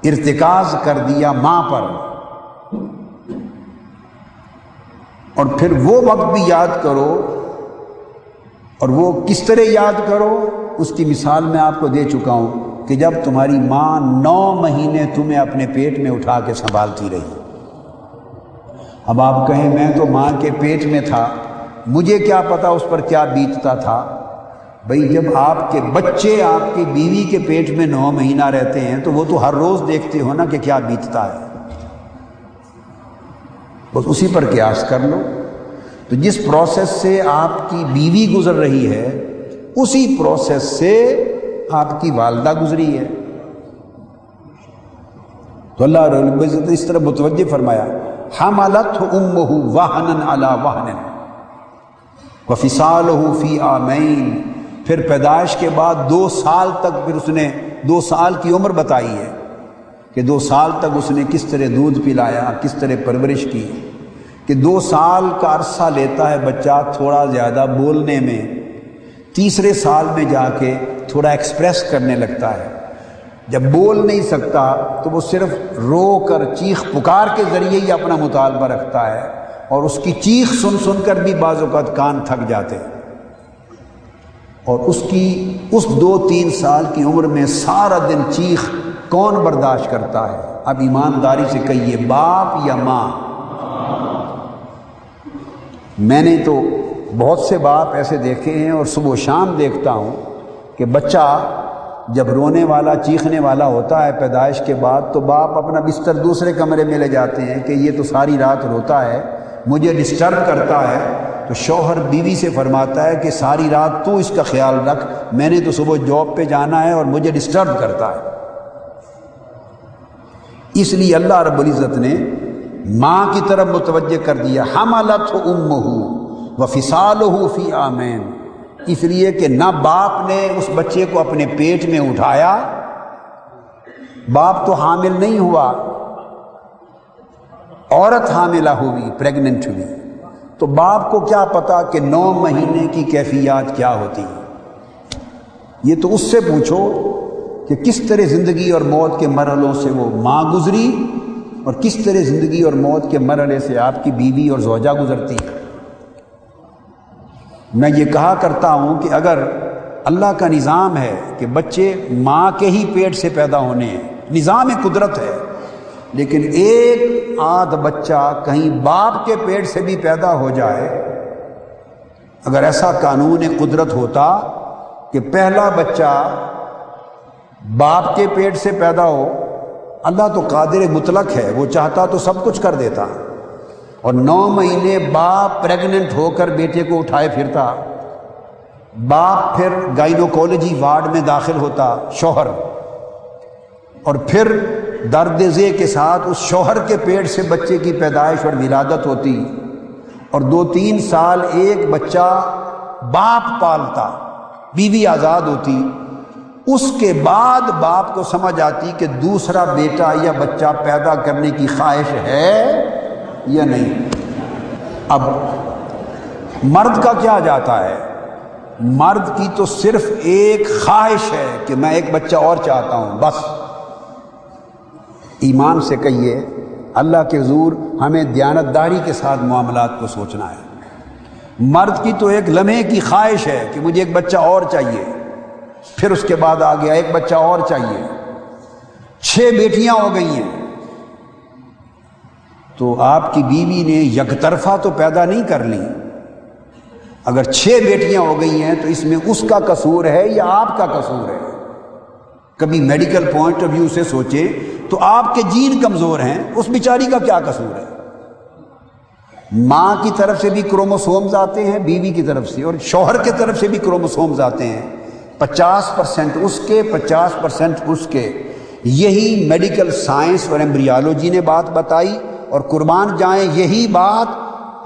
ارتکاز کر دیا ماں پر، اور پھر وہ وقت بھی یاد کرو، اور وہ کس طرح یاد کرو اس کی مثال میں آپ کو دے چکا ہوں کہ جب تمہاری ماں 9 مہینے تمہیں اپنے پیٹ میں اٹھا کے سنبھالتی رہی۔ اب آپ کہیں میں تو ماں کے پیٹ میں تھا، مجھے کیا پتا اس پر کیا بیتتا تھا۔ بھئی جب آپ کے بچے آپ کی بیوی کے پیٹ میں 9 مہینہ رہتے ہیں تو وہ تو ہر روز دیکھتے ہو نا کہ کیا بیتتا ہے، بس اسی پر قیاس کر لو۔ تو جس پروسیس سے آپ کی بیوی گزر رہی ہے اسی پروسیس سے آپ کی والدہ گزری ہے۔ تو اللہ رب العزت نے اس طرح متوجہ فرمایا، حملتہ امہ وہنا علی وہن وفصالہ فی عامین، پھر پیدائش کے بعد 2 سال تک، پھر اس نے 2 سال کی عمر بتائی ہے کہ 2 سال تک اس نے کس طرح دودھ پلایا، کس طرح پرورش کی، کہ 2 سال کا عرصہ لیتا ہے بچہ تھوڑا زیادہ بولنے میں، 3 سال میں جا کے تھوڑا ایکسپریس کرنے لگتا ہے۔ جب بول نہیں سکتا تو وہ صرف رو کر چیخ پکار کے ذریعے ہی اپنا مطالبہ رکھتا ہے، اور اس کی چیخ سن سن کر بھی بعض اوقات کان تھک جاتے ہیں۔ اور اس 2-3 سال کی عمر میں سارا دن چیخ کون برداشت کرتا ہے؟ اب ایمانداری سے کہیے، باپ یا ماں؟ میں نے تو بہت سے باپ ایسے دیکھے ہیں، اور صبح و شام دیکھتا ہوں کہ بچہ جب رونے والا چیخنے والا ہوتا ہے پیدائش کے بعد، تو باپ اپنا بستر دوسرے کمرے میں لے جاتے ہیں کہ یہ تو ساری رات روتا ہے، مجھے ڈسٹرب کرتا ہے۔ تو شوہر بیوی سے فرماتا ہے کہ ساری رات تو اس کا خیال رکھ، میں نے تو صبح جاب پہ جانا ہے اور مجھے ڈسٹرب کرتا ہے۔ اس لیے اللہ رب العزت نے ماں کی طرف متوجہ کر دیا، حملتہ امہ وفصالہ فی عامین، اس لیے کہ نہ باپ نے اس بچے کو اپنے پیٹ میں اٹھایا، باپ تو حامل نہیں ہوا، عورت حاملہ ہوئی، پریگننٹ ہوئی، تو باپ کو کیا پتا کہ 9 مہینے کی کیفیات کیا ہوتی ہیں۔ یہ تو اس سے پوچھو کہ کس طرح زندگی اور موت کے مرحلوں سے وہ ماں گزری، اور کس طرح زندگی اور موت کے مرحلے سے آپ کی بیوی اور زوجہ گزرتی ہے۔ میں یہ کہا کرتا ہوں کہ اگر اللہ کا نظام ہے کہ بچے ماں کے ہی پیٹ سے پیدا ہونے ہیں، نظام قدرت ہے، لیکن ایک آدھ بچہ کہیں باپ کے پیٹ سے بھی پیدا ہو جائے، اگر ایسا قانون قدرت ہوتا کہ پہلا بچہ باپ کے پیٹ سے پیدا ہو، اللہ تو قادر مطلق ہے، وہ چاہتا تو سب کچھ کر دیتا، اور 9 مہینے باپ پریگننٹ ہو کر بیٹے کو اٹھائے پھرتا، باپ پھر گائنوکولوجی وارڈ میں داخل ہوتا شوہر، اور پھر درد ذیل کے ساتھ اس شوہر کے پیٹ سے بچے کی پیدائش اور ولادت ہوتی، اور 2-3 سال ایک بچہ باپ پالتا، بیوی آزاد ہوتی، اس کے بعد باپ کو سمجھ آتی کہ دوسرا بیٹا یا بچہ پیدا کرنے کی خواہش ہے یا نہیں۔ اب مرد کا کیا جاتا ہے؟ مرد کی تو صرف ایک خواہش ہے کہ میں ایک بچہ اور چاہتا ہوں، بس۔ ایمان سے کہیے، اللہ کے حضور ہمیں دیانتداری کے ساتھ معاملات کو سوچنا ہے۔ مرد کی تو ایک لمحے کی خواہش ہے کہ مجھے ایک بچہ اور چاہیے، پھر اس کے بعد آ گیا ایک بچہ اور چاہیے، 6 بیٹیاں ہو گئی ہیں، تو آپ کی بیوی نے یک طرفہ تو پیدا نہیں کر لی۔ اگر 6 بیٹیاں ہو گئی ہیں تو اس میں اس کا قصور ہے یا آپ کا قصور ہے؟ کبھی میڈیکل پوائنٹ آف ویو سے سوچے تو آپ کے جین کمزور ہیں، اس بیچاری کا کیا قصور ہے؟ ماں کی طرف سے بھی کروموسومز آتے ہیں بیوی کی طرف سے، اور شوہر کی طرف سے بھی کروموسومز آتے ہیں، 50% اس کے 50% اس کے۔ یہی میڈیکل سائنس اور ایمبریالوجی نے بات بتائی، اور قربان جائیں یہی بات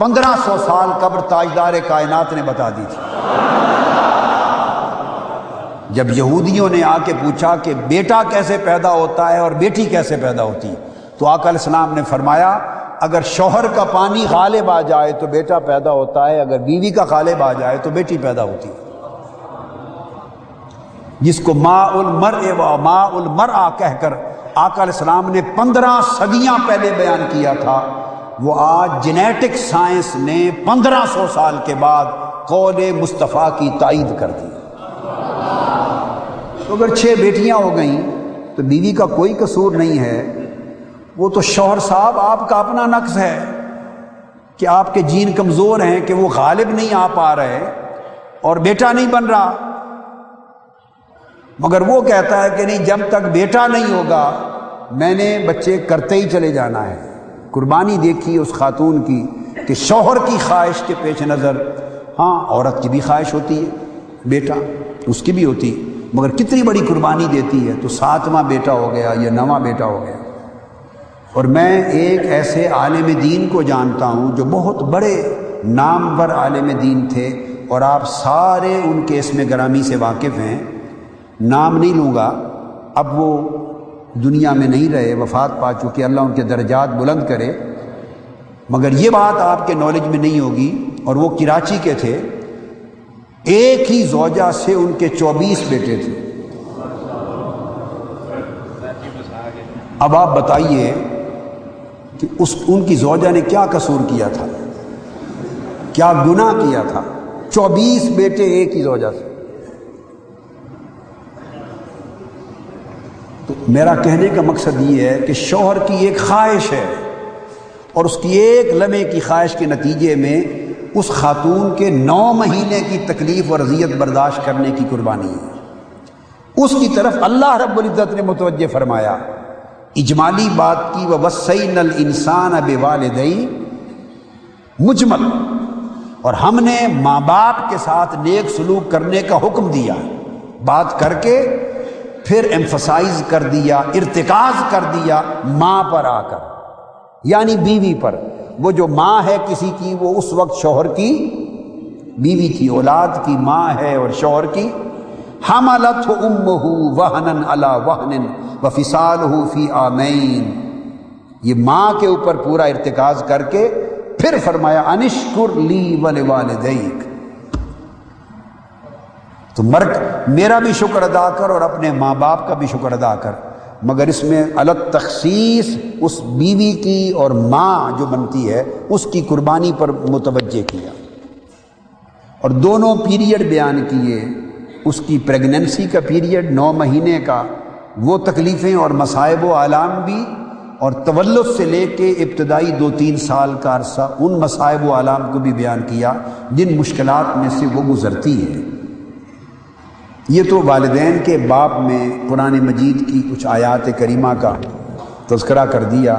1500 سال قبل تاجدار کائنات نے بتا دی تھی۔ جب یہودیوں نے آ کے پوچھا کہ بیٹا کیسے پیدا ہوتا ہے اور بیٹی کیسے پیدا ہوتی، تو آقا علیہ السلام نے فرمایا اگر شوہر کا پانی غالب آ جائے تو بیٹا پیدا ہوتا ہے، اگر بیوی کا غالب آ جائے تو بیٹی پیدا ہوتی ہے۔ جس کو ماء المرء و ماء المرأة کہہ کر آقا علیہ السلام نے 15 صدیاں پہلے بیان کیا تھا، وہ آج جینیٹک سائنس نے 1500 سال کے بعد قول مصطفیٰ کی تائید کر دی۔ تو اگر 6 بیٹیاں ہو گئیں تو بیوی کا کوئی قصور نہیں ہے، وہ تو شوہر صاحب آپ کا اپنا نقص ہے کہ آپ کے جین کمزور ہیں کہ وہ غالب نہیں آ پا رہے اور بیٹا نہیں بن رہا، مگر وہ کہتا ہے کہ نہیں، جب تک بیٹا نہیں ہوگا میں نے بچے کرتے ہی چلے جانا ہے۔ قربانی دیکھی اس خاتون کی کہ شوہر کی خواہش کے پیش نظر، ہاں عورت کی بھی خواہش ہوتی ہے بیٹا، اس کی بھی ہوتی ہے، مگر کتنی بڑی قربانی دیتی ہے، تو 7واں بیٹا ہو گیا یا 9واں بیٹا ہو گیا۔ اور میں ایک ایسے عالم دین کو جانتا ہوں جو بہت بڑے نامور عالم دین تھے، اور آپ سارے ان کے اسم گرامی سے واقف ہیں، نام نہیں لوں گا، اب وہ دنیا میں نہیں رہے، وفات پا چکے، اللہ ان کے درجات بلند کرے، مگر یہ بات آپ کے نالج میں نہیں ہوگی، اور وہ کراچی کے تھے، ایک ہی زوجہ سے ان کے 24 بیٹے تھے۔ اب آپ بتائیے کہ ان کی زوجہ نے کیا قصور کیا تھا، کیا گناہ کیا تھا؟ 24 بیٹے ایک ہی زوجہ سے۔ تو میرا کہنے کا مقصد یہ ہے کہ شوہر کی ایک خواہش ہے، اور اس کی ایک لمحے کی خواہش کے نتیجے میں اس خاتون کے 9 مہینے کی تکلیف اور اذیت برداشت کرنے کی قربانی ہے۔ اس کی طرف اللہ رب العزت نے متوجہ فرمایا، اجمالی بات کی، وَوَصَّيْنَا الْإِنسَانَ بِوَالِدَيْهِ، مجمل، اور ہم نے ماں باپ کے ساتھ نیک سلوک کرنے کا حکم دیا، بات کر کے پھر ایمفسائز کر دیا، ارتکاز کر دیا ماں پر آ کر، یعنی بیوی پر۔ وہ جو ماں ہے کسی کی، وہ اس وقت شوہر کی بیوی تھی، اولاد کی ماں ہے اور شوہر کی۔ حملتہ امہ وہنن علی وہن وفصالہ فی عامین، یہ ماں کے اوپر پورا ارتکاز کر کے پھر فرمایا انشکر لی ولوالدیک، تو مرد میرا بھی شکر ادا کر اور اپنے ماں باپ کا بھی شکر ادا کر، مگر اس میں الگ تخصیص اس بیوی کی اور ماں جو بنتی ہے اس کی قربانی پر متوجہ کیا، اور دونوں پیریڈ بیان کیے، اس کی پریگننسی کا پیریڈ 9 مہینے کا، وہ تکلیفیں اور مصائب و آلام بھی، اور تولد سے لے کے ابتدائی 2-3 سال کا عرصہ ان مصائب و آلام کو بھی بیان کیا جن مشکلات میں سے وہ گزرتی ہے۔ یہ تو والدین کے باب میں قرآن مجید کی کچھ آیات کریمہ کا تذکرہ کر دیا۔